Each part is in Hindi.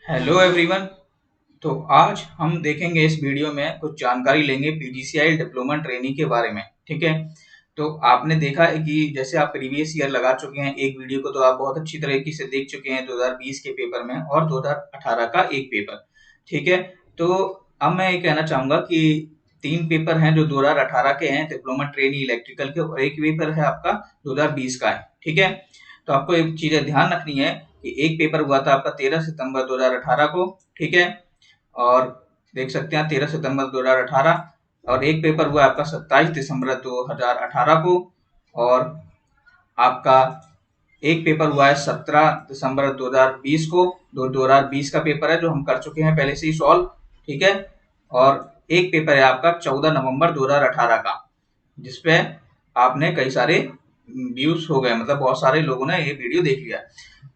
Hello everyone. तो आज हम देखेंगे इस वीडियो में कुछ जानकारी लेंगे पीजीसीआई डिप्लोमा ट्रेनी के बारे में। ठीक है। तो आपने देखा है कि जैसे आप प्रीवियस ईयर लगा चुके हैं, एक वीडियो को तो आप बहुत अच्छी तरीके से देख चुके हैं 2020 के पेपर में और 2018 का एक पेपर। ठीक है। तो अब मैं ये कहना चाहूंगा कि तीन पेपर हैं जो 2018 के हैं डिप्लोमा ट्रेनी इलेक्ट्रिकल के, और एक पेपर है आपका 2020 का है। ठीक है। तो आपको एक चीज ध्यान रखनी है कि एक पेपर हुआ था आपका 13 सितंबर 2018 को। ठीक है। और देख सकते हैं 13 सितंबर 2018, और एक पेपर हुआ आपका 27 दिसंबर 2018 को। और आपका एक पेपर हुआ है 17 दिसंबर 2020 को। 2020 का पेपर है जो हम कर चुके हैं पहले से ही सॉल्व। ठीक है। और एक पेपर है आपका 14 नवंबर 2018 का, जिसपे आपने कई सारे व्यूज हो गए, मतलब बहुत सारे लोगों ने ये वीडियो देख लिया।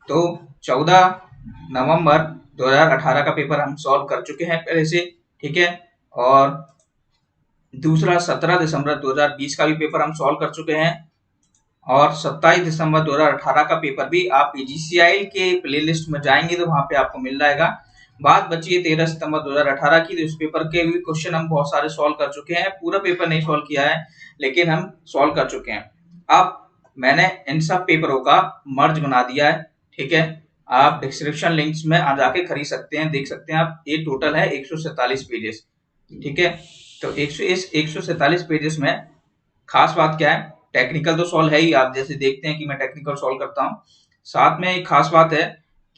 तो 14 नवंबर 2018 का पेपर हम सॉल्व कर चुके हैं पहले से। ठीक है। और दूसरा 17 दिसंबर 2020 का भी पेपर हम सॉल्व कर चुके हैं, और 27 दिसंबर 2018 का पेपर भी आप पीजीसीआई के प्लेलिस्ट में जाएंगे तो वहां पे आपको मिल जाएगा। बात बची है 13 सितंबर 2018 की, तो इस पेपर के भी क्वेश्चन हम बहुत सारे सॉल्व कर चुके हैं। पूरा पेपर नहीं सॉल्व किया है, लेकिन हम सॉल्व कर चुके हैं। अब मैंने इन सब पेपरों का मर्ज बना दिया है। ठीक है। आप डिस्क्रिप्शन लिंक्स में आ जाके खरीद सकते हैं, देख सकते हैं आप। ये टोटल है 147 पेजेस। ठीक है। तो 147 पेजेस में खास बात क्या है, टेक्निकल तो सॉल्व है ही, आप जैसे देखते हैं कि मैं टेक्निकल सॉल्व करता हूँ। साथ में एक खास बात है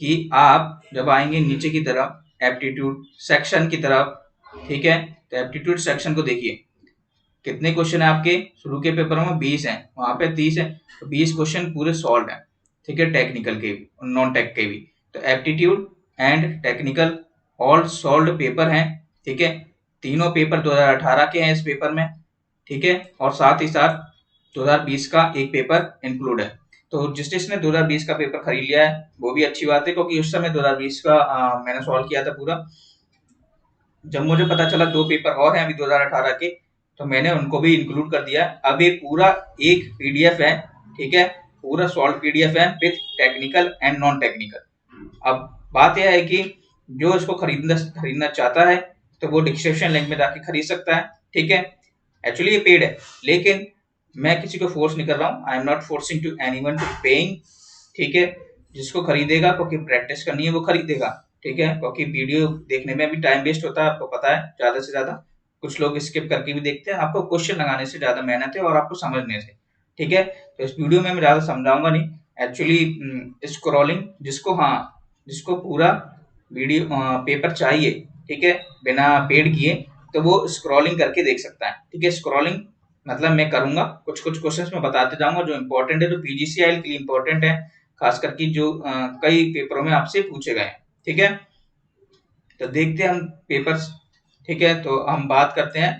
कि आप जब आएंगे नीचे की तरफ एप्टीट्यूड सेक्शन की तरफ, ठीक है, तो एप्टीट्यूड सेक्शन को देखिए कितने क्वेश्चन है आपके। शुरू के पेपरों में 20 हैं, वहां पे 30 है, तो 20 क्वेश्चन पूरे सॉल्व है। ठीक है। टेक्निकल के भी और नॉन टेक के भी। तो aptitude and technical all solve paper हैं। ठीक है। तीनों पेपर 2018 के हैं इस पेपर में। ठीक है। और साथ ही साथ 2020 का एक पेपर इंक्लूड है। तो जिसने 2020 का पेपर खरीद लिया है वो भी अच्छी बात है, क्योंकि उस समय 2020 का मैंने सॉल्व किया था पूरा। जब मुझे पता चला दो पेपर और हैं अभी 2018 के, तो मैंने उनको भी इंक्लूड कर दिया। अब ये पूरा एक पीडीएफ है। ठीक है। पूरा सॉल्व पीडीएफ है with technical and non technical. अब बात यह है कि जो इसको खरीदना चाहता है तो वो डिस्क्रिप्शन लिंक में जाके खरीद सकता है। ठीक है। एक्चुअली ये पेड है, लेकिन मैं किसी को फोर्स नहीं कर रहा हूँ। I am not forcing to anyone to paying. ठीक है। जिसको खरीदेगा, क्योंकि प्रैक्टिस करनी है, वो खरीदेगा। ठीक है। क्योंकि वीडियो देखने में भी टाइम वेस्ट होता है, आपको पता है, ज्यादा से ज्यादा कुछ लोग स्किप करके भी देखते हैं। आपको क्वेश्चन लगाने से ज्यादा मेहनत है और आपको समझने से। ठीक है। तो इस वीडियो में मैं ज्यादा समझाऊंगा नहीं। एक्चुअली स्क्रॉलिंग जिसको पूरा वीडियो पेपर चाहिए, ठीक है, बिना पेड किए, तो वो स्क्रॉलिंग करके देख सकता है। ठीक है। स्क्रॉलिंग मतलब मैं करूंगा, कुछ कुछ क्वेश्चंस मैं बताते जाऊंगा जो इंपॉर्टेंट है, जो पीजीसीआई के लिए इंपॉर्टेंट है, खास करके जो कई पेपरों में आपसे पूछे गए हैं। ठीक है। तो देखते हैं हम पेपर्स। ठीक है। तो हम बात करते हैं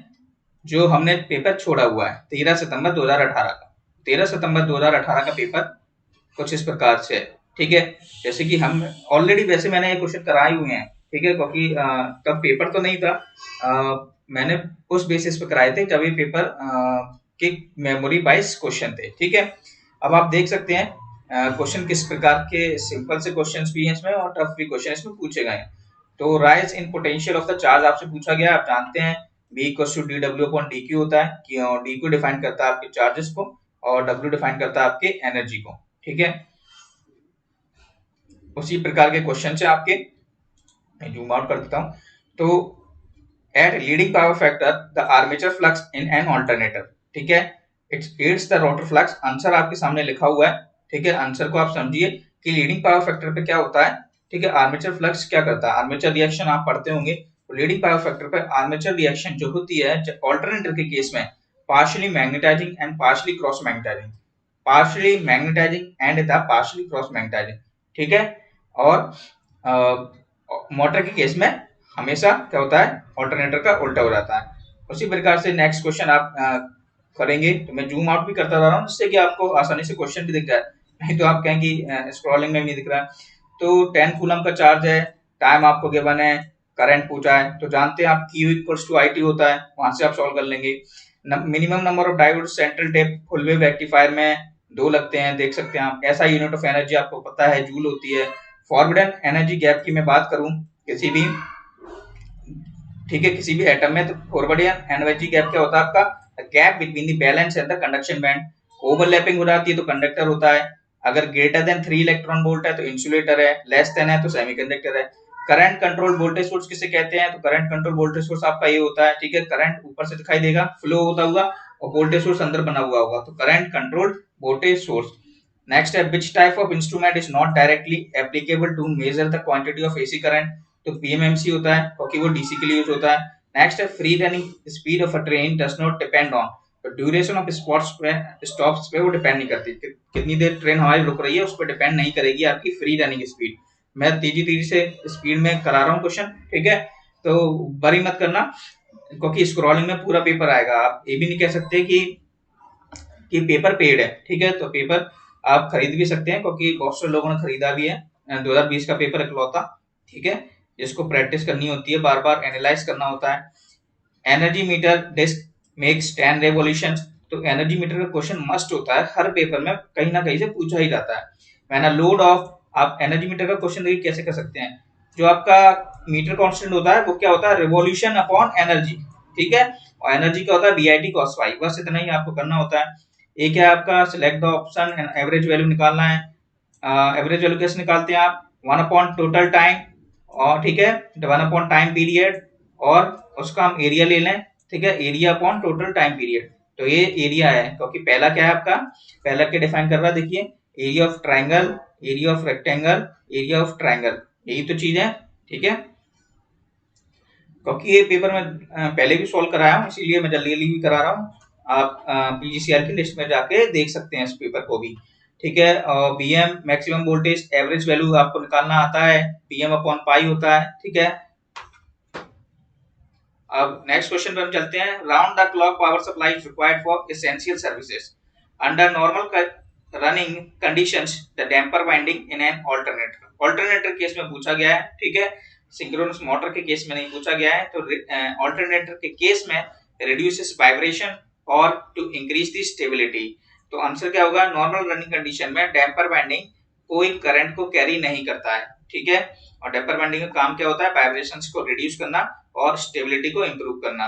जो हमने पेपर छोड़ा हुआ है 13 सितंबर 2018 का। 13 सितंबर 2018 का पेपर कुछ इस प्रकार से है। ठीक है। जैसे कि हम ऑलरेडी, वैसे मैंने ये क्वेश्चन कराए हुए हैं। ठीक है। क्योंकि तब पेपर तो नहीं था, मैंने उस बेसिस पे कराए थे जब ये पेपर के मेमोरी वाइज क्वेश्चन थे। ठीक है। अब आप देख सकते हैं क्वेश्चन किस प्रकार के, सिंपल से क्वेश्चंस भी हैं इसमें और टफ भी क्वेश्चन इसमें पूछे गए हैं। तो rise in potential of the charge आपसे पूछा गया। आप जानते हैं B equal to D W upon D Q होता है कि डी क्यू डिफाइन करता है आपके चार्जेस को और डब्ल्यू डिफाइन करता है आपके एनर्जी को। ठीक है। उसी प्रकार के क्वेश्चन है आपके। मैं जूम आउट कर देता हूं। तो at leading power factor the armature flux in an alternator. ठीक है। It's the rotor flux. Answer आपके सामने लिखा हुआ है। ठीक है। आंसर को आप समझिए कि लीडिंग पावर फैक्टर पे क्या होता है। ठीक है। आर्मेचर फ्लक्स क्या करता है, आर्मेचर रिएक्शन आप पढ़ते होंगे। तो लीडिंग पावर फैक्टर पे आर्मेचर रिएक्शन जो होती है ऑल्टरनेटर के केस में, partially magnetising and partially cross magnetising, partially magnetising and the partially cross magnetising. ठीक है। और मोटर के केस में हमेशा क्या होता है, ऑल्टरनेटर का उल्टा हो जाता है। उसी प्रकार से नेक्स्ट क्वेश्चन आप करेंगे। तो मैं जूम आउट भी करता जा रहा हूँ जिससे कि आपको आसानी से क्वेश्चन भी दिख जाए, नहीं तो आप कहें कि स्क्रॉलिंग में नहीं दिख रहा है। तो 10 कूलम का चार्ज है, टाइम आपको गिवन है, करंट पूछा है, तो जानते हैं आप Q इक्वल्स टू IT होता है, वहां से आप सॉल्व कर लेंगे। Minimum number of diode central tape full wave rectifier में 2 लगते हैं, देख सकते हैं आप। ऐसा यूनिट ऑफ एनर्जी आपको पता है जूल होती है। फॉरबिडन एनर्जी गैप की मैं बात करूं किसी भी, ठीक है, किसी भी एटम में, तो फॉरबिडन एनर्जी गैप क्या होता है आपका? Gap between the balance and the conduction band. Overlapping हो जाती है तो कंडक्टर होता है, अगर ग्रेटर देन 3 इलेक्ट्रॉन वोल्ट है तो इंसुलेटर है, लेस देन है तो सेमीकंडक्टर है। करंट कंट्रोल वोल्टेज सोर्स किसे कहते हैं? तो करंट कंट्रोल वोल्टेज सोर्स आपका ये होता है, ठीक है, करंट ऊपर से दिखाई देगा फ्लो होता हुआ और वोल्टेज सोर्स अंदर बना हुआ होगा, तो current control voltage source. Next है which type of instrument is not directly applicable to measure the quantity of AC current? तो पीएमएमसी होता है क्योंकि वो डीसी के लिए यूज होता है। नेक्स्ट है free running speed of a train does not depend on, तो ड्यूरेशन ऑफ स्टॉप्स पे वो डिपेंड नहीं करती, कितनी देर ट्रेन हमारी रुक रही है उस पर डिपेंड नहीं करेगी आपकी फ्री रनिंग स्पीड। मैं तेजी तेजी से स्पीड में करा रहा हूँ क्वेश्चन, ठीक है, तो वरी मत करना क्योंकि स्क्रॉलिंग में पूरा पेपर आएगा। आप ये भी नहीं कह सकते कि पेपर पेड है, ठीक है, तो पेपर आप खरीद भी सकते हैं क्योंकि बहुत से लोगों ने खरीदा भी है 2020 का पेपर इकलौता, ठीक है, जिसको प्रैक्टिस करनी होती है, बार बार एनालाइज करना होता है। Energy meter disc makes 10 revolutions, तो एनर्जी मीटर का क्वेश्चन मस्ट होता है, हर पेपर में कहीं ना कहीं से पूछा ही जाता है। मैंने लोड ऑफ, आप एनर्जी मीटर का क्वेश्चन देखिए कैसे कर सकते हैं, जो आपका मीटर कांस्टेंट होता है वो क्या होता है? रिवॉल्यूशन अपॉन एनर्जी, ठीक है, और एनर्जी क्या होता है? बीआईटी कॉस फाई, बस इतना ही आपको करना होता है। एक है आपका select the option and average value निकालना है। एवरेज वैल्यू कैसे निकालते हैं आप? 1 अपॉन टोटल टाइम, और ठीक है, 1 अपॉन टाइम पीरियड, और उसका हम एरिया ले लें, ठीक है, area upon total time period. तो ये एरिया है क्योंकि पहला क्या है आपका? पहला क्या डिफाइन कर रहा है? देखिए, area of triangle, area of rectangle, area of triangle, यही तो चीज है, ठीक है, क्योंकि ये पेपर में पहले भी सॉल्व कराया हूँ इसीलिए मैं जल्दी जल्दी भी करा रहा हूँ। आप पीजीसीआर की लिस्ट में जाके देख सकते हैं इस पेपर को भी, ठीक है। और BM maximum voltage average value आपको निकालना आता है, पीएम अपॉन पाई होता है, ठीक है। अब नेक्स्ट क्वेश्चन पे हम चलते हैं। Round the clock power supply is required for essential services under normal running conditions the damper winding in an alternator. Alternator case में पूछा गया है, ठीक है, सिंक्रोनस मोटर के केस में नहीं पूछा गया है। तो ऑल्टरनेटर के केस में रिड्यूसेस वाइब्रेशन और टू इंक्रीज द स्टेबिलिटी। तो आंसर क्या होगा? नॉर्मल रनिंग कंडीशन में डैम्पर वाइंडिंग कोई करंट को कैरी नहीं करता है, ठीक है, और डैम्पर वाइंडिंग का काम क्या होता है? वाइब्रेशंस को रिड्यूस करना और स्टेबिलिटी को इंप्रूव करना।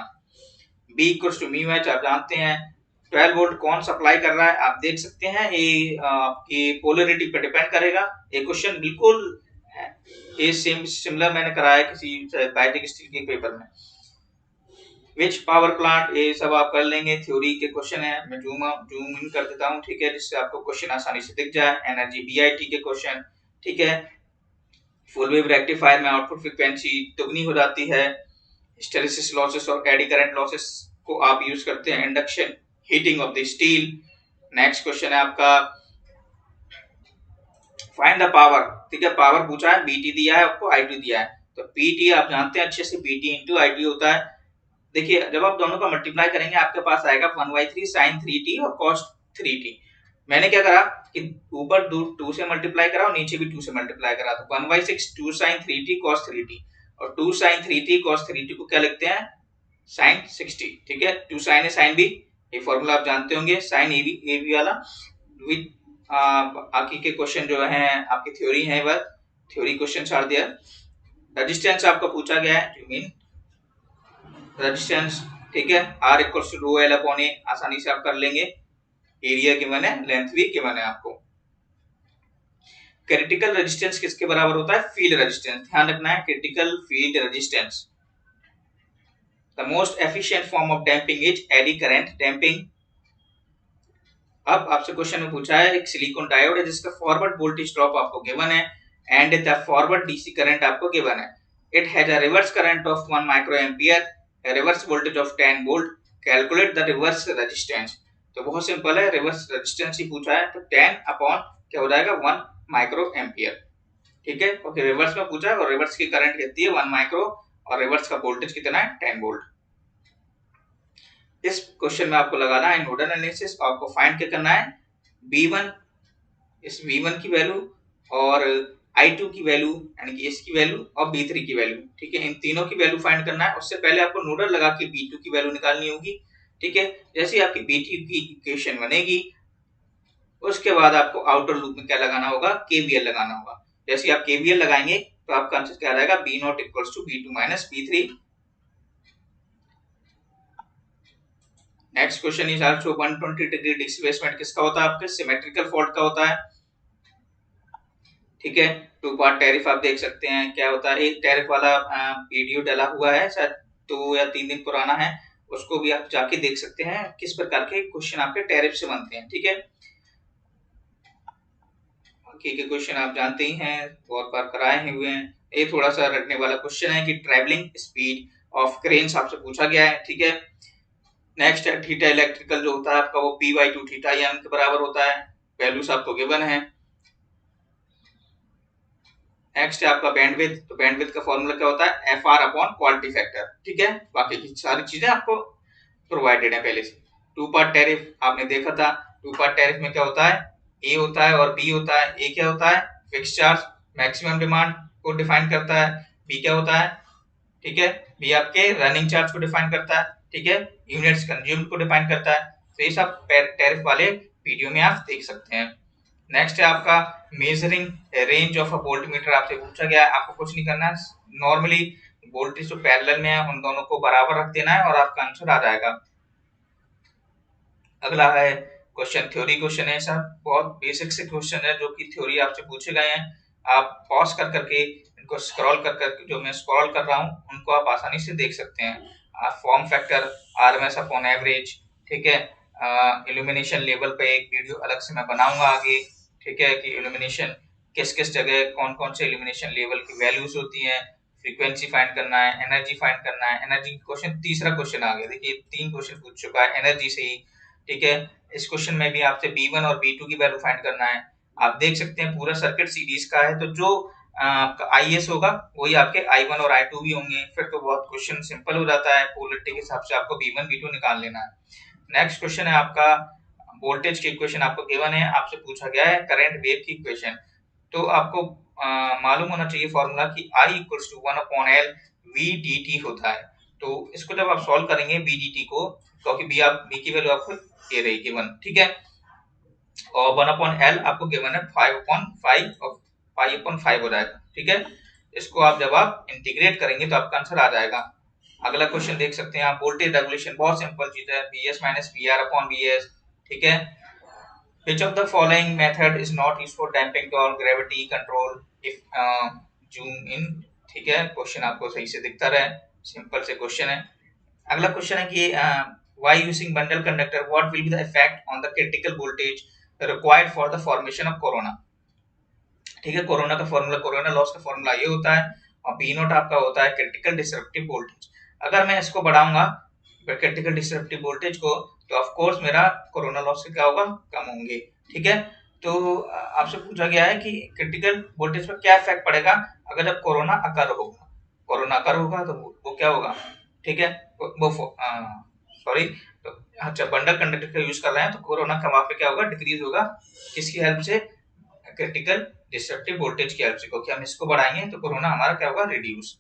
B equals to mu H आप जानते हैं। 12 वोल्ट कौन सप्लाई कर रहा है आप देख सकते हैं, ये आपकी पोलरिटी पर डिपेंड करेगा। ये क्वेश्चन बिल्कुल ये सेम सिमिलर मैंने कराया किसी बायोटिक स्टील के पेपर में। विच पावर प्लांट, ये सब आप कर लेंगे, थ्योरी के क्वेश्चन है, मैं जूम इन कर देता हूँ, ठीक है, जिससे आपको क्वेश्चन आसानी से दिख जाए। एनर्जी बीआईटी के क्वेश्चन, ठीक है, फुल वेव रेक्टिफायर में आउटपुट फ्रीक्वेंसी दुगनी हो जाती है। हिस्टेरिसिस लॉसेस और एडी करंट लॉसेस को आप यूज करते हैं induction heating of the steel. Next question है आपका फाइंड द पावर, ठीक है, पावर पूछा है, बीटी दिया है आपको, आईटी दिया है, तो पीटी आप जानते हैं अच्छे से, पीटी इंटू आईटी होता है। देखिए जब आप दोनों का मल्टीप्लाई करेंगे आपके पास आएगा 1/3 sin 3t और cos 3t। मैंने क्या करा कि ऊपर 2 से मल्टीप्लाई करा और नीचे भी 2 से मल्टीप्लाई करा, तो 1/6 2 sin 3t cos 3t, और 2 sin 3t cos 3t को क्या लिखते हैं? sin 60, ठीक है, 2 sin है sin b, ये फॉर्मूला आप जानते होंगे, sin ab वाला। विद बाकी के क्वेश्चन जो हैं आपकी थ्योरी है, वह theory question are there. Resistance आपका पूछा गया है, यू मीन रेजिस्टेंस, ठीक है, R equals to rho L upon A, आसानी से आप कर लेंगे। एरिया गिवन है, लेंथ भी गिवन है आपको। क्रिटिकल रेजिस्टेंस किसके बराबर होता है? फील्ड रेजिस्टेंस, ध्यान रखना है, critical field resistance. The most efficient form of damping is eddy current damping. अब आपसे क्वेश्चन में पूछा है एक सिलिकॉन डायोड है जिसका फॉरवर्ड वोल्टेज ड्रॉप आपको गिवन है and the forward DC current आपको गिवन है। It has a reverse current of 1 micro ampere, a reverse voltage of 10 volt, calculate the reverse resistance। तो बहुत सिंपल है, रिवर्स रेजिस्टेंस ही पूछा है, तो 10 अपॉन क्या हो जाएगा? 1 माइक्रो एम्पियर, ठीक है, ओके, रिवर्स में पूछा है और रिवर्स की करंट कितनी है? 1 माइक्रो, और रिवर्स का वोल्टेज कितना है? 10 वोल्ट। इस क्वेश्चन में आपको लगाना है नोडल एनालिसिस, आपको फाइंड क्या करना है? V1, इस V1 की वैल्यू और I2 की वैल्यू यानी कि इसकी वैल्यू और B3 की वैल्यू, ठीक है, इन तीनों की वैल्यू फाइंड करना है। उससे पहले आपको नोडल लगा के B2 की वैल्यू निकालनी होगी, ठीक है। जैसे ही आपकी B2 की इक्वेशन बनेगी उसके बाद आपको आउटर लूप में क्या लगाना होगा? KVL लगाना होगा। जैसे आप केवीएल लगाएंगे तो आपका आंसर क्या आ जाएगा, B not equals to B two minus B three. Next question is also 120 degree displacement किसका होता है, आपके सिमेट्रिकल फॉल्ट का होता है। ठीक है, टू पार्ट टैरिफ आप देख सकते हैं क्या होता है। एक टैरिफ वाला वीडियो डाला हुआ है, शायद 2 या 3 दिन पुराना है, उसको भी आप जाके देख सकते हैं किस प्रकार के क्वेश्चन आपके टैरिफ से बनते हैं। ठीक है, बाकी के क्वेश्चन आप जानते ही हैं, बहुत बार कराए हुए हैं। ये थोड़ा सा रटने वाला क्वेश्चन है कि ट्रैवलिंग स्पीड ऑफ क्रेन्स आपसे पूछा गया है। ठीक है, नेक्स्ट है थीटा इलेक्ट्रिकल जो होता है आपका वो P by two theta M के बराबर होता है, वैल्यूज आपको गिवन है। नेक्स्ट है आपका बैंडविड्थ, तो बैंडविड्थ का फॉर्मूला क्या होता है, F R upon quality factor. ठीक है, बाकी की सारी चीजें आपको प्रोवाइडेड है पहले से। टू पार्ट टैरिफ आपने देखा था, टू पार्ट टैरिफ में क्या होता है, ए होता है और बी होता है। ए क्या होता है, फिक्स चार्ज मैक्सिमम डिमांड को डिफाइन करता है। बी क्या होता है, ठीक है, बी आपके रनिंग चार्ज को डिफाइन करता है। ठीक है, यूनिट्स कंज्यूम्ड को डिफाइन करता है। तो ये सब टैरिफ वाले वीडियो में आप देख सकते हैं। नेक्स्ट है आपका measuring range of a voltmeter, आपसे पूछा गया है, आपको कुछ नहीं करना है, नॉर्मली वोल्टेज जो पैरेलल में है उन दोनों को बराबर रख देना है और आपका आंसर आ जाएगा। अगला है क्वेश्चन, थ्योरी क्वेश्चन है सर, बहुत बेसिक से क्वेश्चन है जो कि थ्योरी आपसे पूछे गए हैं। आप पॉज कर करके इनको स्क्रॉल कर करके, जो मैं स्क्रॉल कर रहा हूँ उनको आप आसानी से देख सकते हैं। Form factor, RMS upon average, ठीक है, इल्यूमिनेशन लेवल पे एक वीडियो अलग से मैं बनाऊंगा आगे। ठीक है, कि इल्यूमिनेशन किस किस जगह कौन कौन से इल्यूमिनेशन लेवल की वैल्यूज होती हैं, फ्रीक्वेंसी फाइंड करना है, एनर्जी फाइंड करना है। एनर्जी क्वेश्चन, तीसरा क्वेश्चन आ गया, देखिए 3 क्वेश्चन पूछ चुका है एनर्जी से ही। ठीक है, इस क्वेश्चन में भी आपसे B1 और B2 की वैल्यू फाइंड करना है। आप देख सकते हैं पूरा सर्किट सीरीज का है, तो जो आपका IS होगा वही आपके I1 और I2 भी होंगे, फिर तो बहुत क्वेश्चन सिंपल हो जाता है। पोलरिटी के हिसाब से आपको B1 B2 निकाल लेना है। नेक्स्ट क्वेश्चन है आपका वोल्टेज की इक्वेशन आपको गिवन है, आपसे पूछा गया है करंट वेव की इक्वेशन। तो आपको मालूम होना चाहिए फॉर्मूला कि I equals to 1 upon L VDT होता है। तो इसको जब आप सॉल्व करेंगे VDT को, क्योंकि B की वैल्यू आपको ये रही गिवन, ठीक है, और 1 अपॉन L आपको गिवन है 5 अपॉन 5 और 5 अपॉन 5 हो जाएगा। ठीक है, इसको आप जब आप इंटीग्रेट करेंगे तो आपका आंसर आ जाएगा। अगला क्वेश्चन देख सकते हैं आप, वोल्टेज रेगुलेशन, बहुत सिंपल चीज है, VS minus VR upon VS। ठीक है, which of the following method is not used for damping or gravity control if zoom in। ठीक है, क्वेश्चन आपको सही से दिखता रहे, सिंपल से क्वेश्चन है। अगला क्वेश्चन है कि why using bundle conductor, what will be the effect on the critical voltage required for the formation of corona। ठीक है, कोरोना का फॉर्मूला, कोरोना लॉस का फॉर्मूला ये होता है, और बी नोट आपका होता है क्रिटिकल डिसरप्टिव वोल्टेज। अगर मैं इसको बढ़ाऊंगा क्रिटिकल डिसरप्टिव वोल्टेज को, तो ऑफ कोर्स मेरा कोरोना लॉस क्या होगा, कम होंगे। ठीक है, तो आपसे पूछा गया है कि क्रिटिकल वोल्टेज पर क्या इफेक्ट पड़ेगा अगर जब कोरोना अकर होगा। कोरोना अकर होगा तो वो क्या होगा, ठीक है, वो सॉरी, तो अच्छा बंडल कंडक्टर का यूज कर रहे हैं तो कोरोना का वहां पे क्या होगा, डिक्रीज होगा, किसकी हेल्प से, क्रिटिकल डिसरप्टिव वोल्टेज की हेल्प से, क्योंकि हम इसको बढ़ाएंगे तो कोरोना हमारा क्या होगा, रिड्यूस।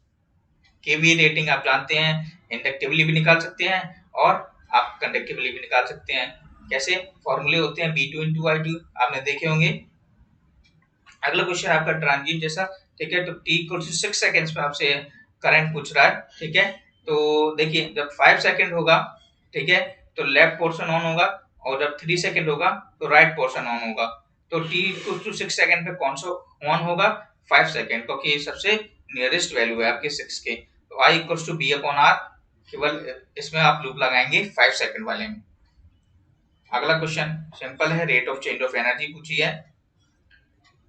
केवीए रेटिंग आप जानते हैं, इंडक्टिवली भी निकाल सकते हैं और आप कंडक्टिवली भी निकाल सकते हैं। कैसे, फॉर्मूले होते हैं B2 into I2, आपने देखे होंगे। अगला क्वेश्चन आपका ट्रांजिएंट जैसा, ठीक है, तो t इक्वल टू 6 सेकंड्स में आपसे करंट पूछ रहा है। ठीक है, तो देखिए जब 5 सेकंड होगा, ठीक है, तो लेफ्ट पोर्शन ऑन होगा, और जब 3 सेकंड होगा तो राइट पोर्शन ऑन होगा। तो t इक्वल टू 6 सेकंड पे कौन सा ऑन होगा, 5 सेकंड, क्योंकि ये सबसे नियरेस्ट वैल्यू है आपके 6 के। तो I equal to B upon R, केवल इसमें आप लूप लगाएंगे 5 सेकंड वाले में। अगला क्वेश्चन सिंपल है, rate of change of energy पूछी है।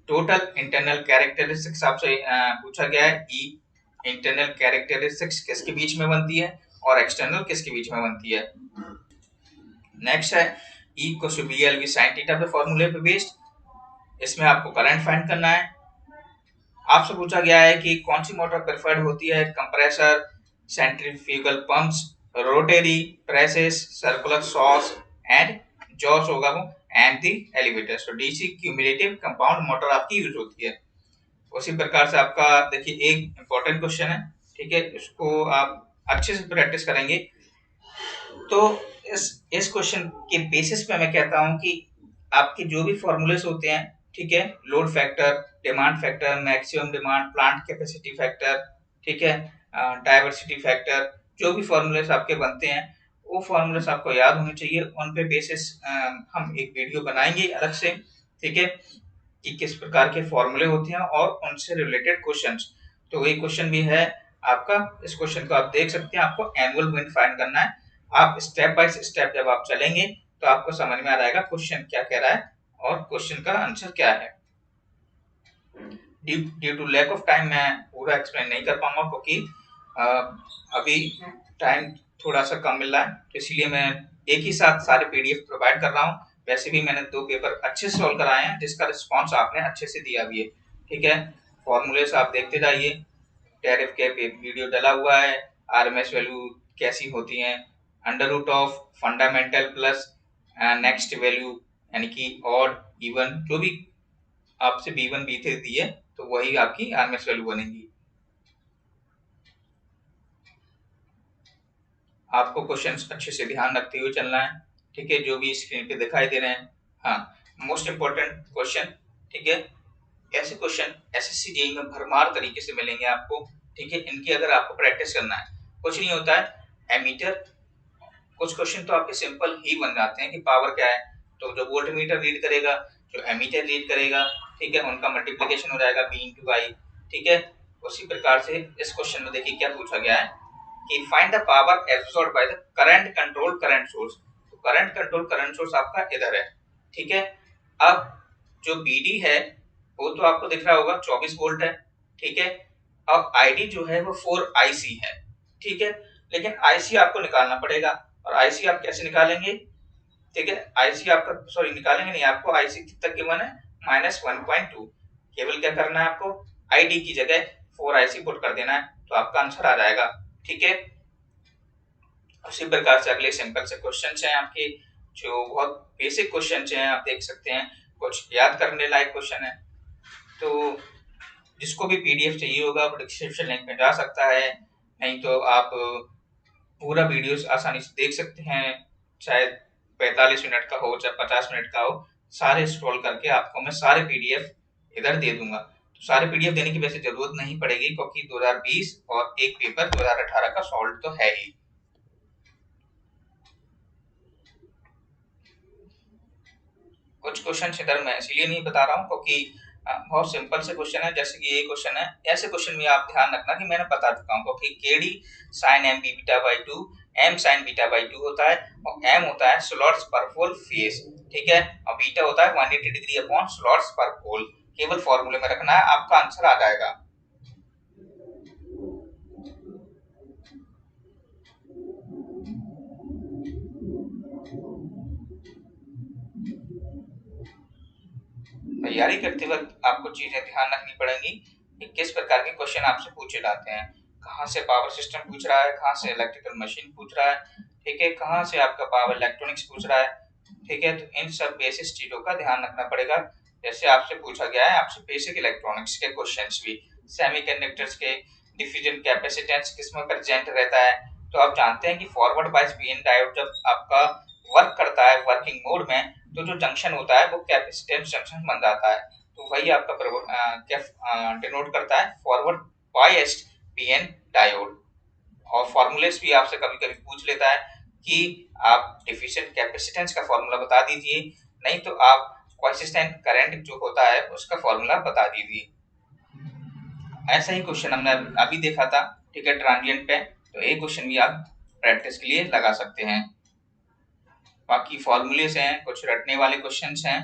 टोटल इंटरनल कैरेक्टरिस्टिक्स आपसे पूछा गया है, ई इंटरनल कैरेक्टरिस्टिक्स किसके बीच में बनती है और एक्सटर्नल किसके बीच में बनती है। नेक्स्ट है E equal to BLV sin theta पे फॉर्मूले पे बेस्ड, इसमें आपको करंट फाइंड करना है। आपसे पूछा गया है कि कौन सी मोटर प्रेफर्ड होती है, compressor, centrifugal pumps, rotary presses, circular saws and jaws होगा वो, एंड दी एलिवेटर्स। तो डीसी क्यूमुलेटिव कंपाउंड मोटर आपकी यूज होती है। उसी प्रकार से आपका देखिए एक इंपॉर्टेंट क्वेश्चन है, ठीक है, इसको आप अच्छे से प्रैक्टिस करेंगे तो इस क्वेश्चन के बेसिस पे मैं कहता हूं कि आपके जो भी फॉर्मूलेस होते हैं, ठीक है, load factor, demand factor, maximum demand, plant capacity factor, ठीक है, डाइवर्सिटी फैक्टर, जो भी फॉर्मूलेस आपके बनते हैं वो फॉर्मूलेस आपको याद होने चाहिए। उन पे बेसिस हम एक वीडियो बनाएंगे अलग से, ठीक है, कि किस प्रकार के फॉर्मूले होते हैं और उनसे रिलेटेड क्वेश्चंस। तो वही क्वेश्चन भी है आपका, इस क्वेश्चन को आप देख सकते हैं। आपको एनुअल विंड फाइंड करना है। आप स्टेप बाय स्टेप जब आप चलेंगे तो आपको समझ में आ जाएगा क्वेश्चन क्या कह रहा है और क्वेश्चन का आंसर क्या है। Due to lack of time मैं पूरा एक्सप्लेन नहीं कर पाऊंगा, क्योंकि अभी टाइम थोड़ा सा कम मिल रहा है, तो इसलिए मैं एक ही साथ सारे पीडीएफ प्रोवाइड कर रहा हूँ। वैसे भी मैंने 2 पेपर अच्छे से सॉल्व कराए हैं, जिसका रिस्पॉन्स आपने अच्छे से दिया भी है, ठीक है। फॉर्मूलेस आप देखते जाइए, टैरिफ के वीडियो डला हुआ है, आरएमएस वैल्यू कैसी होती है, under root of fundamental plus next value, यानी कि ऑड इवन, जो भी आपसे B1 B3 दी है तो वही आपकी आरएमएस वैल्यू बनेगी। आपको क्वेश्चंस अच्छे से ध्यान रखते हुए चलना है, ठीक है, जो भी स्क्रीन पे दिखाई दे रहे हैं। हाँ, मोस्ट इम्पोर्टेंट क्वेश्चन, ठीक है, ऐसे क्वेश्चन एसएससी जेईई में भरमार तरीके से मिलेंगे आपको, ठीक है। इनकी अगर आपको प्रैक्टिस करना है, कुछ नहीं होता है। एमीटर, कुछ क्वेश्चन तो आपके सिंपल ही बन जाते हैं कि पावर क्या है, तो जो वोल्ट मीटर रीड करेगा, जो एमीटर रीड करेगा, ठीक है, उनका मल्टीप्लिकेशन हो जाएगा B into I, ठीक है। उसी प्रकार से इस क्वेश्चन में देखिए क्या पूछा गया है कि find the power absorbed by the current control current source. तो करंट कंट्रोल करंट सोर्स आपका इधर है, ठीक है। अब जो BD है वो तो आपको दिख रहा होगा 24 वोल्ट है, ठीक है। अब ID जो है वो 4IC है, ठीक है, लेकिन IC आपको निकालना पड़ेगा। और आईसी आप कैसे निकालेंगे, ठीक है, आईसी आपका सॉरी निकालेंगे नहीं, आपको आईसी कितना गिवन है -1.2। केवल क्या करना है आपको, आईडी की जगह 4IC पुट कर देना है, तो आपका आंसर आ जाएगा, ठीक है। उसी प्रकार से अगले सिंपल से क्वेश्चंस हैं आपके, जो बहुत बेसिक क्वेश्चंस हैं, आप देख सकते हैं, कुछ याद करने लायक क्वेश्चन है। तो जिसको भी पीडीएफ चाहिए होगा वो डिस्क्रिप्शन लिंक में जा सकता है, नहीं तो आप पूरा वीडियोस आसानी से देख सकते हैं, चाहे 45 मिनट का हो चाहे 50 मिनट का हो, सारे स्क्रॉल करके आपको मैं सारे पीडीएफ इधर दे दूंगा। तो सारे पीडीएफ देने की वैसे जरूरत नहीं पड़ेगी, क्योंकि 2020 और एक पेपर 2018 का सॉल्व तो है ही। कुछ क्वेश्चन इधर मैं इसलिए नहीं बता रहा हूँ क्योंकि बहुत सिंपल से क्वेश्चन है, जैसे कि ये क्वेश्चन है, ऐसे क्वेश्चन में आप ध्यान रखना कि मैंने बता चुका हूँ, क्योंकि KD sine M B beta by 2 M sine beta by 2 होता है, और एम होता है स्लॉट्स पर पोल फेज, ठीक है, और बीटा होता है 180 डिग्री अपॉन स्लॉट्स पर पोल। केवल फॉर्मूले में रखना है, आपका आंसर आ जाएगा। तैयारी करते वक्त आपको चीजें ध्यान रखनी पड़ेंगी कि किस प्रकार के क्वेश्चन आपसे पूछे जाते हैं, कहाँ से पावर सिस्टम पूछ रहा है, कहाँ से इलेक्ट्रिकल मशीन पूछ रहा है, ठीक है, कहाँ से आपका पावर इलेक्ट्रॉनिक्स पूछ रहा है, ठीक है। तो इन सब बेसिक चीजों का ध्यान रखना पड़ेगा। जैसे आपसे पूछा गया है, आपसे बेसिक इलेक्ट्रॉनिक्स के क्वेश्चंस भी, सेमीकंडक्टर्स के डिफ्यूजन कैपेसिटेंस किसमें प्रेजेंट रहता है। तो आप जानते हैं कि फॉरवर्ड बायस पीएन डायोड जब आपका वर्क करता है वर्किंग मोड में, तो जो जंक्शन होता है वो कैपेसिटेंस जंक्शन बन जाता है, तो वही आपका डिनोट करता है फॉरवर्ड बायस्ड पीएन डायोड। और फॉर्मूलेस भी आपसे कभी कभी पूछ लेता है कि आप डिफिशिएंट कैपेसिटेंस का फॉर्मूला बता दीजिए, नहीं तो आप क्वांसिस्टेंट करंट जो होता है उसका फॉर्मूला बता दीजिए। ऐसा ही क्वेश्चन हमने अभी देखा था, ठीक है, ट्रांजिएंट पे, तो एक क्वेश्चन भी आप प्रैक्टिस के लिए लगा सकते हैं। बाकी फॉर्मूले हैं, कुछ रटने वाले क्वेश्चंस हैं,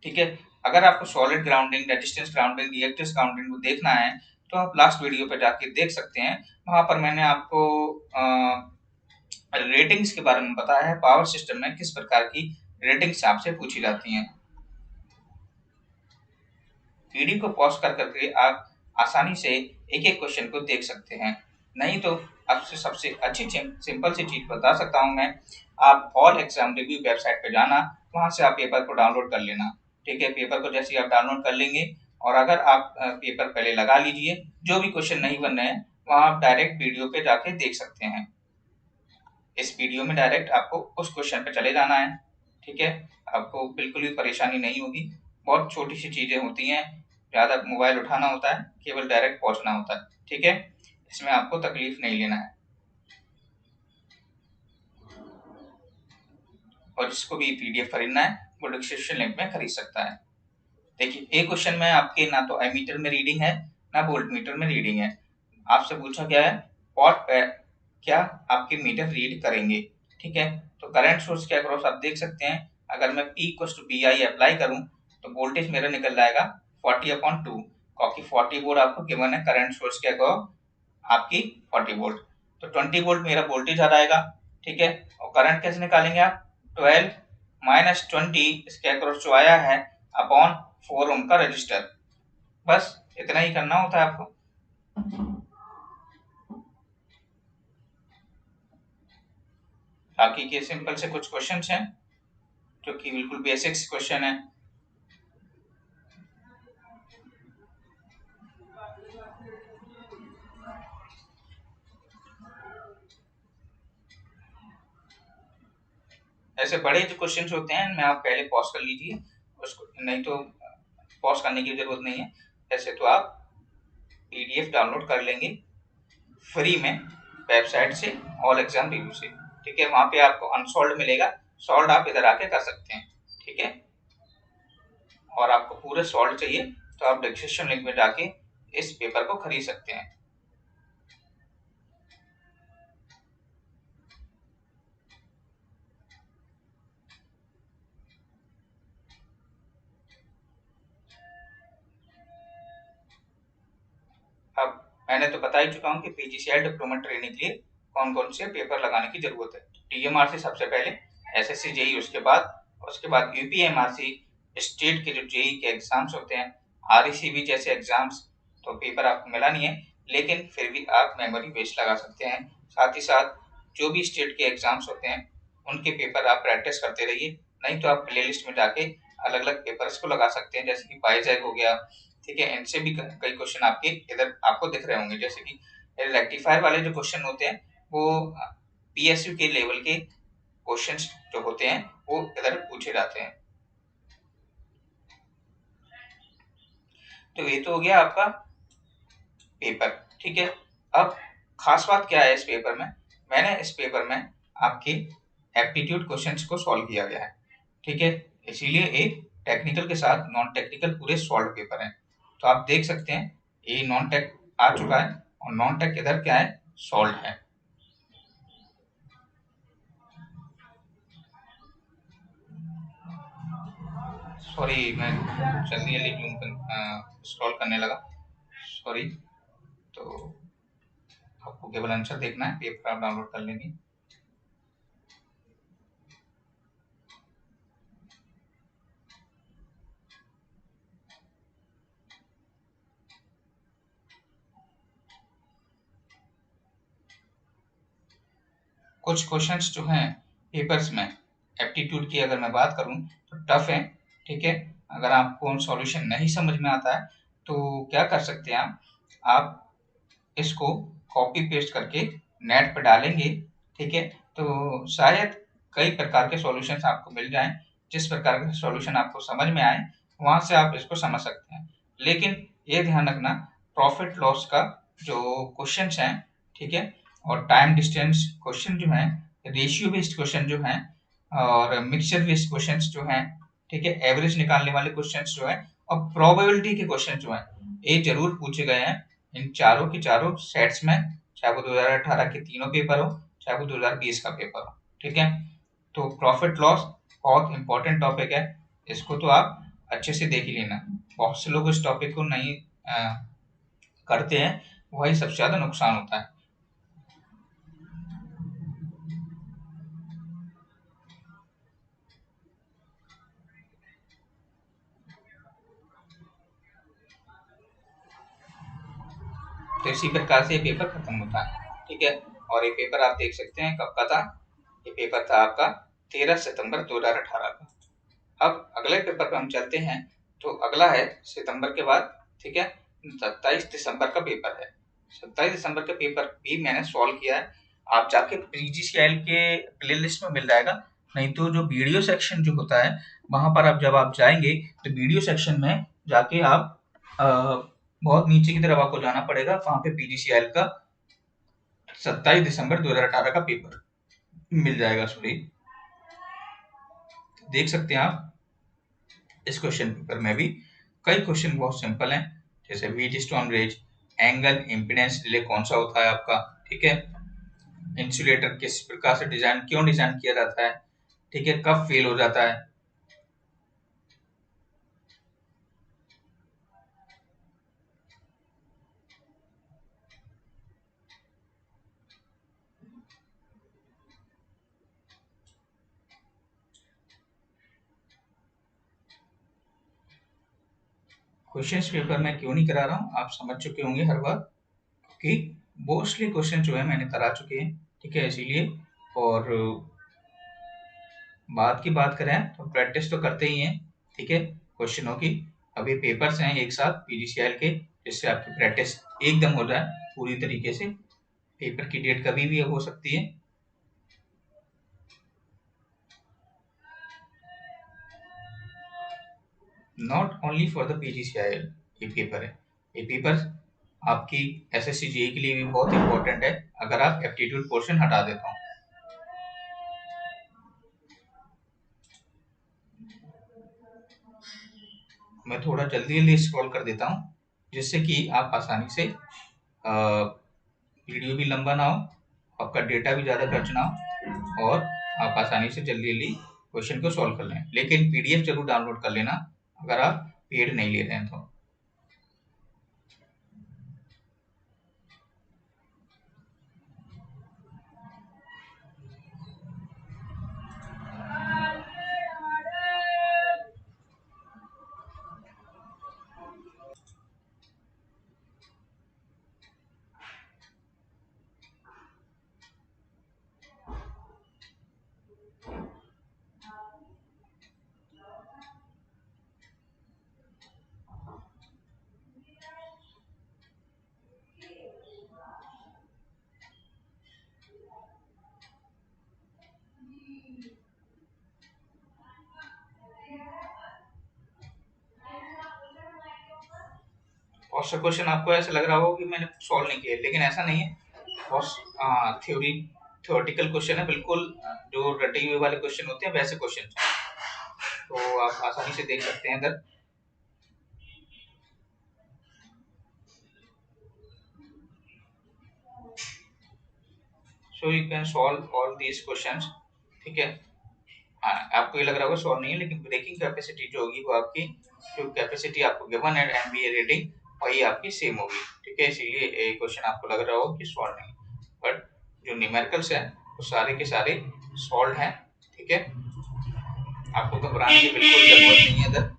ठीक है। अगर आपको solid grounding, resistance grounding, reactance grounding को देखना है तो आप लास्ट वीडियो पे जाके देख सकते हैं। वहां पर मैंने आपको रेटिंग्स के बारे में बताया है, पावर सिस्टम में किस प्रकार की रेटिंग्स आपसे पूछी जाती हैं। वीडियो को पॉज कर करके आप आसानी से एक एक क्वेश्चन को देख सकते हैं। नहीं तो आपसे सबसे अच्छी सिंपल सी चीज बता सकता हूं मैं, आप ऑल एग्जाम रिव्यू वेबसाइट पे जाना, वहां से आप पेपर को डाउनलोड कर लेना, ठीक है। पेपर को जैसे आप डाउनलोड कर लेंगे, और अगर आप पेपर पहले लगा लीजिए, जो भी क्वेश्चन नहीं बन रहे हैं वहां आप डायरेक्ट वीडियो पे जाके देख सकते हैं। इस वीडियो में डायरेक्ट आपको उस क्वेश्चन पे चले जाना है, ठीक है, आपको बिल्कुल भी परेशानी नहीं होगी। बहुत छोटी सी चीजें होती हैं, ज्यादा मोबाइल उठाना होता है, केवल डायरेक्ट पहुंचना होता है, ठीक है। इसमें आपको तकलीफ नहीं लेना है। और जिसको भी पीडीएफ खरीदना है वो डिस्क्रिप्शन लिंक में खरीद सकता है। देखिए, एक क्वेश्चन में आपके ना तो एमीटर में रीडिंग है ना वोल्ट मीटर में रीडिंग है। आपसे पूछा क्या है, पॉट पे क्या आपके मीटर रीड करेंगे, ठीक है। तो करंट सोर्स के अक्रॉस आप देख सकते हैं, अगर मैं P equal to BI apply करूं तो वोल्टेज मेरा निकल जाएगा 40/2, क्योंकि 40 वोल्ट आपको गिवन है करंट सोर्स के अक्रॉस आपकी 40 वोल्ट। तो 20 वोल्ट मेरा वोल्टेज आ जाएगा, ठीक है। और करंट कैसे निकालेंगे आप, 12 माइनस 20 इसके अक्रॉस जो आया है अपॉन 4 ओम का रजिस्टर। बस इतना ही करना होता है आपको। बाकी के सिंपल से कुछ क्वेश्चंस हैं जो कि बिल्कुल बेसिक्स क्वेश्चन है। ऐसे बड़े जो क्वेश्चंस होते हैं मैं आप पहले पॉज कर लीजिए, उसको नहीं तो पॉज करने की जरूरत नहीं है। ऐसे तो आप पीडीएफ डाउनलोड कर लेंगे फ्री में वेबसाइट से, ऑल एग्जाम रिव्यू से, ठीक है। वहां पे आपको अनसॉल्व मिलेगा, सॉल्व आप इधर आके कर सकते हैं, ठीक है। और आपको पूरे सॉल्व चाहिए तो आप डिस्क्रिप्शन लिंक में जाके इस पेपर को खरीद सकते हैं। अब मैंने तो बता ही चुका हूँ कि पीजीसीएल डिप्लोमा ट्रेनिंग के लिए कौन कौन से पेपर लगाने की जरूरत है। टीएमआरसी सबसे पहले, एसएससी जेई उसके बाद यूपीएमआरसी, स्टेट के जो जेई के एग्जाम्स होते हैं, आरईसीबी जैसे एग्जाम्स। तो पेपर आपको मिला नहीं है, लेकिन फिर भी आप मेमोरी बेस्ड लगा सकते हैं। साथ ही साथ जो भी स्टेट के एग्जाम्स होते हैं उनके पेपर आप प्रैक्टिस करते रहिए, नहीं तो आप प्ले लिस्ट में जाके अलग अलग पेपर्स को लगा सकते हैं, जैसे कि बाईजैक हो गया, ठीक है। इनसे भी कई क्वेश्चन आपके इधर आपको दिख रहे होंगे, जैसे कि रेक्टिफायर वाले जो क्वेश्चन होते हैं वो पीएसयू के लेवल के क्वेश्चंस जो होते हैं वो इधर पूछे जाते हैं। तो ये तो हो गया आपका पेपर, ठीक है। अब खास बात क्या है इस पेपर में, मैंने इस पेपर में आपके एप्टीट्यूड क्वेश्चंस को सॉल्व किया गया है, ठीक है। इसीलिए एक टेक्निकल के साथ नॉन टेक्निकल पूरे सॉल्व पेपर है। तो आप देख सकते हैं ये नॉन टेक आ चुका है और नॉन टेक इधर क्या है, सॉल्व है। सॉरी, मैं जल्दी जल्दी स्क्रॉल करने लगा, सॉरी। तो आपको केवल आंसर देखना है, पेपर आप डाउनलोड कर लेंगे। कुछ क्वेश्चंस जो हैं पेपर्स में एप्टीट्यूड की अगर मैं बात करूं तो टफ है, ठीक है। अगर आपको सॉल्यूशन नहीं समझ में आता है तो क्या कर सकते हैं आप इसको कॉपी पेस्ट करके नेट पर डालेंगे, ठीक है। तो शायद कई प्रकार के सॉल्यूशंस आपको मिल जाएं, जिस प्रकार का सॉल्यूशन आपको समझ में आए वहां से आप इसको समझ सकते हैं। लेकिन ये ध्यान रखना, प्रॉफिट लॉस का जो क्वेश्चंस हैं, ठीक है, और टाइम डिस्टेंस क्वेश्चन जो हैं, रेशियो बेस्ड क्वेश्चन जो हैं, और मिक्सचर बेस्ड क्वेश्चंस जो हैं, ठीक है, एवरेज निकालने वाले क्वेश्चंस जो हैं, और प्रोबेबिलिटी के क्वेश्चन जो हैं, ये जरूर पूछे गए हैं इन चारों की चारों सेट्स में, चाहे वो 2018 के तीनों पेपर हो, चाहे वो 2020 का पेपर हो, ठीक है। तो प्रॉफिट लॉस बहुत इंपॉर्टेंट टॉपिक है, इसको तो आप अच्छे से देख ही लेना। बहुत से लोग इस टॉपिक को नहीं करते हैं, वही सबसे ज्यादा नुकसान होता है। तो इसी प्रकार से ये पेपर खत्म होता है, ठीक है। और ये पेपर आप देख सकते हैं कब का था, ये पेपर था आपका 13 सितंबर 2018 का। अब अगले पेपर पे हम चलते हैं, तो अगला है सितंबर के बाद, ठीक है, 27 दिसंबर का पेपर है। 27 दिसंबर का पेपर भी मैंने सॉल्व किया है, आप जाके पीजीसीएल के प्ले लिस्ट में मिल जाएगा, नहीं तो जो वीडियो सेक्शन जो होता है वहां पर आप जब आप जाएंगे तो वीडियो सेक्शन में जाके आप बहुत नीचे की तरफ आपको जाना पड़ेगा, वहां पे पीजीसीएल का 27 दिसंबर 2018 का पेपर मिल जाएगा। सॉरी, देख सकते हैं आप इस क्वेश्चन पेपर में भी कई क्वेश्चन बहुत सिंपल हैं, जैसे wheat stone bridge, angle impedance relay कौन सा होता है आपका, ठीक है, इंसुलेटर किस प्रकार से डिजाइन क्यों डिजाइन किया जाता है, ठीक है, कब फेल हो जाता है। क्वेश्चंस पेपर मैं क्यों नहीं करा रहा हूँ आप समझ चुके होंगे हर बार, क्योंकि मोस्टली क्वेश्चन जो है मैंने करा चुके हैं, ठीक है, इसीलिए। और बात की बात करें तो प्रैक्टिस तो करते ही हैं, ठीक है, क्वेश्चनों की। अभी पेपर्स हैं एक साथ पीजीसीएल के, जिससे आपकी प्रैक्टिस एकदम हो जाए पूरी तरीके से। पेपर की डेट कभी भी हो सकती है। Not only for the PGCL ये पेपर है, ये पेपर आपकी एसएससी जीए के लिए भी बहुत इंपॉर्टेंट है, अगर आप एप्टीट्यूड पोर्शन हटा देता हूँ। मैं थोड़ा जल्दी जल्दी स्क्रॉल कर देता हूँ, जिससे कि आप आसानी से वीडियो भी लंबा ना हो, आपका डेटा भी ज़्यादा खर्च ना हो, और आप आसानी से जल्दी जल्दी क्वेश्चन को सॉल्व कर लें। लेकिन पीडीएफ जरूर डाउनलोड कर लेना अगर आप पेड नहीं ले रहे हैं तो। बहुत सा क्वेश्चन आपको ऐसा लग रहा होगा कि मैंने सॉल्व नहीं किया, लेकिन ऐसा नहीं है। बहुत थ्योरेटिकल क्वेश्चन है बिल्कुल, जो रटे हुए वाले क्वेश्चन होते हैं वैसे क्वेश्चन, तो आप आसानी से देख सकते हैं इधर। So you can solve all these questions, ठीक है। हाँ, आपको ये लग रहा होगा सॉल्व नहीं है, लेकिन ब्रेकिंग कैपेसिटी जो होगी वो आपकी जो कैपेसिटी आपको गिवन है एमबीए रेटिंग वही आपकी सेम होगी, ठीक है। इसीलिए ये क्वेश्चन आपको लग रहा होगा कि सॉल्व नहीं, बट जो न्यूमेरिकल्स हैं वो सारे के सारे सॉल्व हैं, ठीक है। आपको घबराने की बिल्कुल जरूरत नहीं है इधर।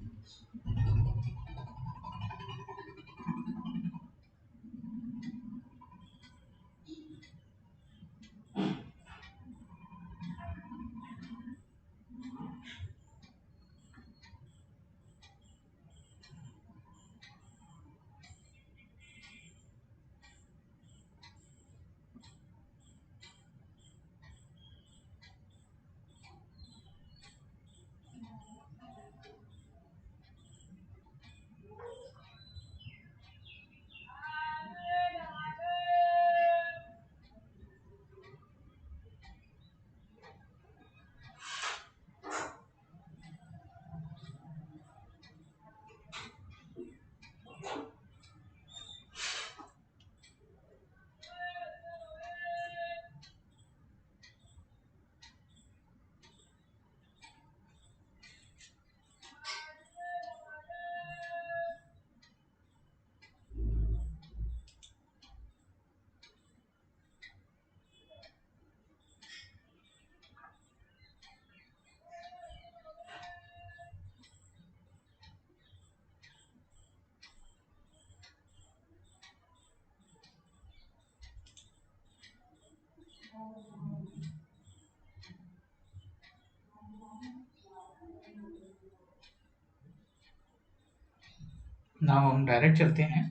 नाउ हम डायरेक्ट चलते हैं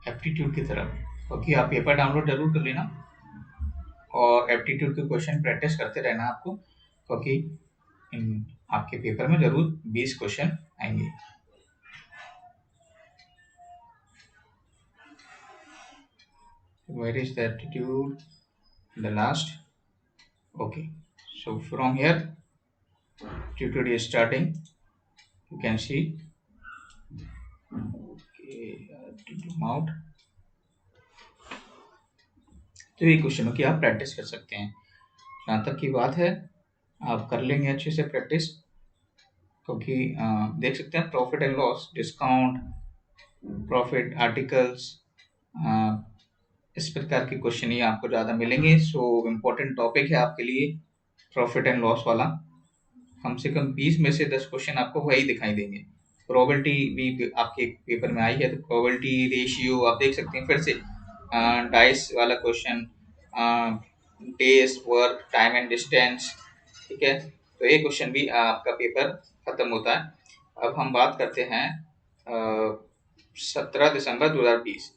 एप्टीट्यूड की तरफ, क्योंकि आप पेपर डाउनलोड जरूर कर लेना और एप्टीट्यूड के क्वेश्चन प्रैक्टिस करते रहना आपको, क्योंकि आपके पेपर में जरूर 20 क्वेश्चन आएंगे। Where is the aptitude? The last. Okay. So from here, tutorial is starting. You can see. Okay. To zoom out. तो ये क्वेश्चनों की आप प्रैक्टिस कर सकते हैं। जहाँ तक की बात है, आप कर लेंगे अच्छे से प्रैक्टिस, क्योंकि देख सकते हैं profit and loss, discount, profit, articles, इस प्रकार के क्वेश्चन ही आपको ज़्यादा मिलेंगे। सो इम्पोर्टेंट टॉपिक है आपके लिए प्रॉफिट एंड लॉस वाला। कम से कम 20 में से 10 क्वेश्चन आपको वही दिखाई देंगे। प्रोबेबिलिटी भी आपके पेपर में आई है, तो प्रोबेबिलिटी रेशियो आप देख सकते हैं। फिर से डाइस वाला question, days, work, time and distance, ठीक है। तो ये क्वेश्चन भी आपका पेपर खत्म होता है। अब हम बात करते हैं 17 दिसंबर 2020,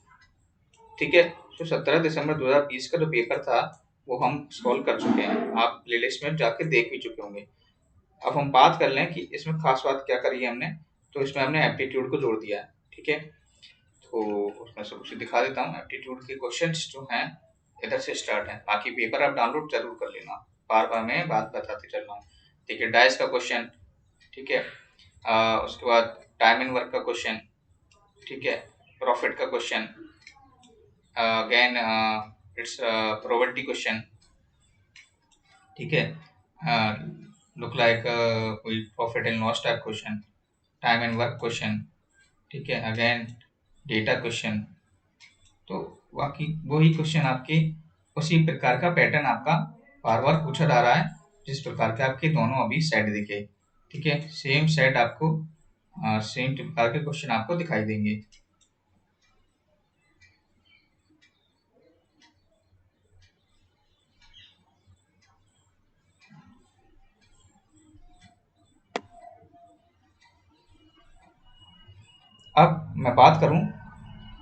ठीक है। तो 17 दिसंबर 2020 का जो पेपर था वो हम सॉल्व कर चुके हैं, आप प्लेलिस्ट में जाके देख भी चुके होंगे। अब हम बात कर लें कि इसमें खास बात क्या करी है हमने। तो इसमें हमने एप्टीट्यूड को जोड़ दिया है, ठीक है। तो उसमें से कुछ दिखा देता हूँ। एप्टीट्यूड के क्वेश्चंस जो हैं इधर से स्टार्ट है, बाकी पेपर आप डाउनलोड जरूर कर लेना, बार बार मैं बात बताते चल रहा हूँ, ठीक है। डाइस का क्वेश्चन, ठीक है। उसके बाद टाइम एंड वर्क का क्वेश्चन, ठीक है। प्रॉफिट का question, again it's probability question, ठीक है। लुक लाइक कोई profit and loss type question, time and work question, ठीक है। Again data question. तो बाकी वही क्वेश्चन आपके उसी प्रकार का पैटर्न आपका बार बार पूछा जा रहा है, जिस प्रकार के आपके दोनों अभी सेट दिखे, ठीक है। सेम सेट आपको सेम प्रकार के क्वेश्चन आपको दिखाई देंगे। अब मैं बात करूं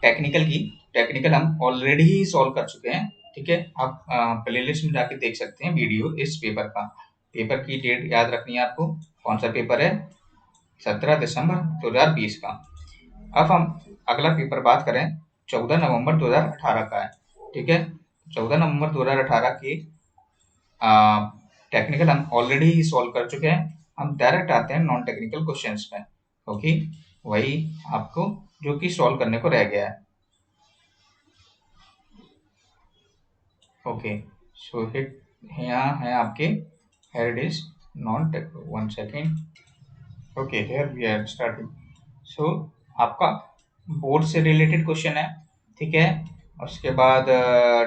टेक्निकल की। टेक्निकल हम ऑलरेडी ही सॉल्व कर चुके हैं, ठीक है। आप प्लेलिस्ट में जाके देख सकते हैं वीडियो इस पेपर का। पेपर की डेट याद रखनी है आपको, कौन सा पेपर है, 17 दिसंबर 2020 का। अब हम अगला पेपर बात करें 14 नवंबर 2018 का है, ठीक है। 14 नवंबर 2018 की टेक्निकल हम ऑलरेडी ही सॉल्व कर चुके हैं। हम डायरेक्ट आते हैं नॉन टेक्निकल क्वेश्चंस में, क्योंकि वही आपको जो कि सॉल्व करने को रह गया है। ओके, सो हिट यहाँ है आपके, here it is non tech, 1 second. Okay, here we are starting। सो आपका बोर्ड से रिलेटेड क्वेश्चन है, ठीक है। उसके बाद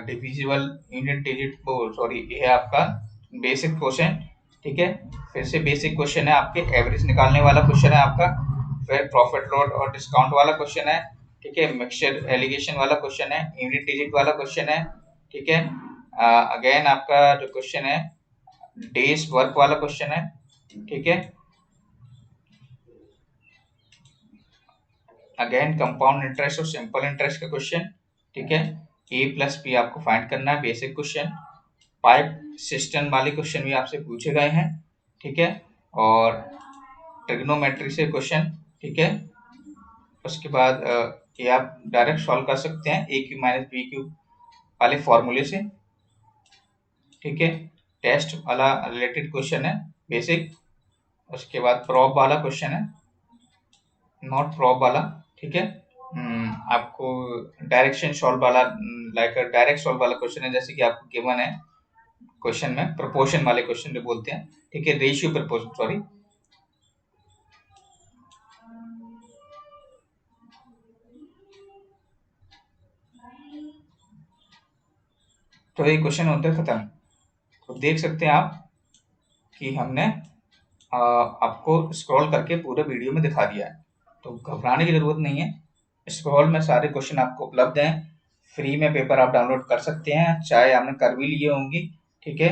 डिविजिबल यूनिट डिजिट को, सॉरी, ये है आपका बेसिक क्वेश्चन, ठीक है। फिर से बेसिक क्वेश्चन है आपके, एवरेज निकालने वाला क्वेश्चन है आपका। फिर प्रॉफिट लॉस और डिस्काउंट वाला क्वेश्चन है, ठीक है। मिक्सचर एलिगेशन वाला क्वेश्चन है, यूनिट डिजिट वाला क्वेश्चन है, ठीक है। अगेन आपका जो क्वेश्चन है डेज वर्क वाला क्वेश्चन है, ठीक है। अगेन कंपाउंड इंटरेस्ट और सिंपल इंटरेस्ट का क्वेश्चन, ठीक है। ए प्लस बी आपको फाइंड करना है, बेसिक क्वेश्चन। पाइप सिस्टम वाले क्वेश्चन भी आपसे पूछे गए हैं, ठीक है। और ट्रिग्नोमेट्री से क्वेश्चन, ठीक है। उसके बाद ये आप डायरेक्ट सॉल्व कर सकते हैं ए क्यू माइनस बी क्यू वाले फॉर्मूले से, ठीक है। टेस्ट वाला रिलेटेड क्वेश्चन है, बेसिक। उसके बाद प्रॉब वाला क्वेश्चन है, नॉट प्रॉब वाला, ठीक है। आपको डायरेक्शन सॉल्व वाला, लाइक डायरेक्ट सॉल्व वाला क्वेश्चन है, जैसे कि आपको गिवन है क्वेश्चन में, प्रोपोर्शन वाले क्वेश्चन जो बोलते हैं, ठीक है। Ratio proportion, sorry. तो ये क्वेश्चन होते हैं खत्म। तो देख सकते हैं आप कि हमने आपको स्क्रॉल करके पूरे वीडियो में दिखा दिया है, तो घबराने की जरूरत नहीं है। स्क्रॉल में सारे क्वेश्चन आपको उपलब्ध हैं, फ्री में पेपर आप डाउनलोड कर सकते हैं, चाहे आपने कर भी लिए होंगे, ठीक है।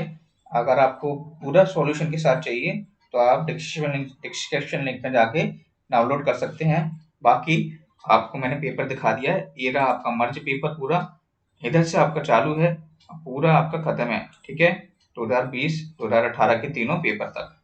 अगर आपको पूरा सॉल्यूशन के साथ चाहिए तो आप डिस्क्रिप्शन लिंक में जाके डाउनलोड कर सकते हैं। बाकी आपको मैंने पेपर दिखा दिया है, ये रहा आपका मर्ज पेपर पूरा, इधर से आपका चालू है, पूरा आपका खत्म है, ठीक है। 2020 2018 के तीनों पेपर तक।